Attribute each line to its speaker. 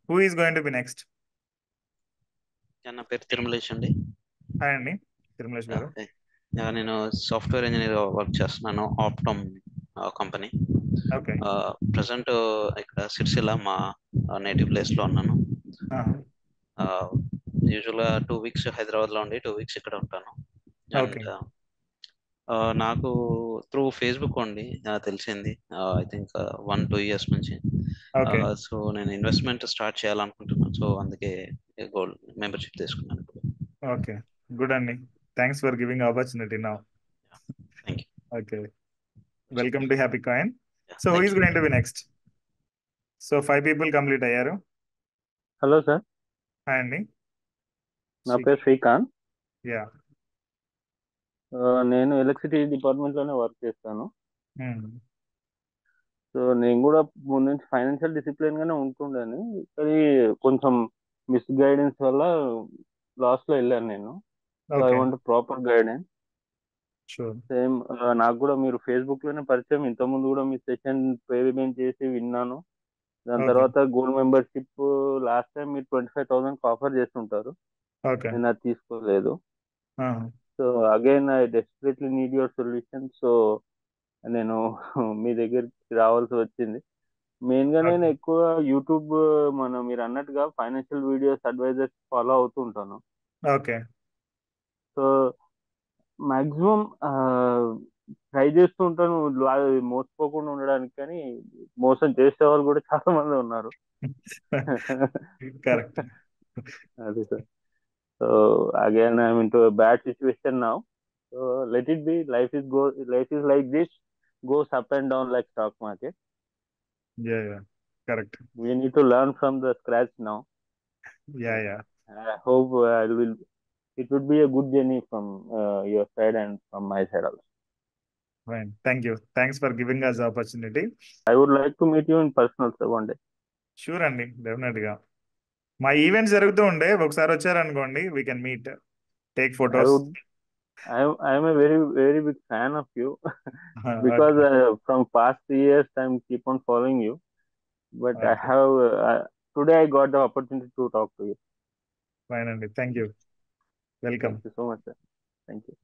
Speaker 1: Who is going to be next?
Speaker 2: నా పేరు తిరుమలేష్ అండి.
Speaker 1: హాయ్ అండి, తిరుమలేష్
Speaker 2: యా,
Speaker 1: గారు.
Speaker 2: నేను సాఫ్ట్వేర్ ఇంజనీర్ వర్క్ చేస్తున్నాను, ఆప్టమ్ కంపెనీ.
Speaker 1: ఓకే.
Speaker 2: ప్రజెంట్ ఇక్కడ సిరిసిల్ల మా నేటివ్ ప్లేస్లో ఉన్నాను. యూజువల్గా 2 వీక్స్ హైదరాబాద్లో ఉండి 2 వీక్స్ ఇక్కడ ఉంటాను.
Speaker 1: ఓకే.
Speaker 2: అండ్ నాకు త్రూ ఫేస్బుక్ అండి తెలిసింది, ఐ థింక్ 1-2 ఇయర్స్ నుంచి.
Speaker 1: ఓకే.
Speaker 2: సో నేను ఇన్వెస్ట్మెంట్ స్టార్ట్ చేయాలనుకుంటున్నాను, సో అందుకే గోల్డ్ మెంబర్షిప్ తీసుకున్నాను ఇప్పుడు.
Speaker 1: ఓకే, గుడ్ అండి. Thanks for giving opportunity now.
Speaker 2: Thank
Speaker 1: okay,
Speaker 2: you.
Speaker 1: Welcome to happy coin. So who
Speaker 2: thank
Speaker 1: is
Speaker 2: you.
Speaker 1: Going to be next? So 5 people complete అయ్యారు.
Speaker 3: Hello sir,
Speaker 1: hi అండి.
Speaker 3: నా పేరు Srikanth.
Speaker 1: Yeah.
Speaker 3: నేను electricity డిపార్ట్మెంట్లోనే work చేస్తాను. So నేను కూడా ముందు నుంచి ఫైనాన్షియల్ డిసిప్లిన్గానే ఉంటుండేని, కానీ కొంచెం మిస్గైడెన్స్ వల్ల లాస్ట్లో వెళ్ళాను నేను. So I
Speaker 1: okay.
Speaker 3: Want proper guidance.
Speaker 1: Sure.
Speaker 3: Same నాకు కూడా మీరు ఫేస్బుక్లోనే పరిచయం, ఇంతకుముందు కూడా మీ సెషన్ పేమెంట్ చేసి విన్నాను. దాని
Speaker 1: ఓకే.
Speaker 3: తర్వాత గోల్డ్ మెంబర్షిప్ లాస్ట్ టైం మీరు 25,000 ఆఫర్ చేస్తుంటారు,
Speaker 1: ఓకే.
Speaker 3: నేను అది తీసుకోలేదు. So again I desperately need your solution. So నేను మీ దగ్గరికి రావాల్సి వచ్చింది. మెయిన్గా నేను ఎక్కువ యూట్యూబ్, మీరు అన్నట్టుగా ఫైనాన్షియల్ వీడియోస్, అడ్వైజర్స్ ఫాలో అవుతూ ఉంటాను.
Speaker 1: ఓకే.
Speaker 3: సో మ్యాక్సిమం ట్రై చేస్తూ ఉంటాను మోసపోకుండా ఉండడానికి, కానీ మోసం చేసే వాళ్ళు కూడా చాలా మంది ఉన్నారు.
Speaker 1: కరెక్ట్.
Speaker 3: అదే sir. So again I'm in to bad situation now. So let it be. Life is like this, goes up and down like stock market.
Speaker 1: Yeah, yeah, correct.
Speaker 3: We need to learn from the scratch now.
Speaker 1: Yeah, yeah.
Speaker 3: I hope it would be a good journey from your side and from my side also.
Speaker 1: Fine, thank you. Thanks for giving us opportunity.
Speaker 3: I would like to meet you in person, sir, one day.
Speaker 1: Sure అండి, definite గా. మా events జరుగుతూ ఉండే, ఒకసారి వచ్చారనుకోండి, we can meet, take
Speaker 3: I
Speaker 1: photos.
Speaker 3: would. I am a very very big fan of you because
Speaker 1: okay.
Speaker 3: from past 3 years I'm keep on following you. But I
Speaker 1: okay,
Speaker 3: have today I got the opportunity to talk to you.
Speaker 1: Fine అండి, thank you. Welcome.
Speaker 3: Thank you so much, sir. Thank you.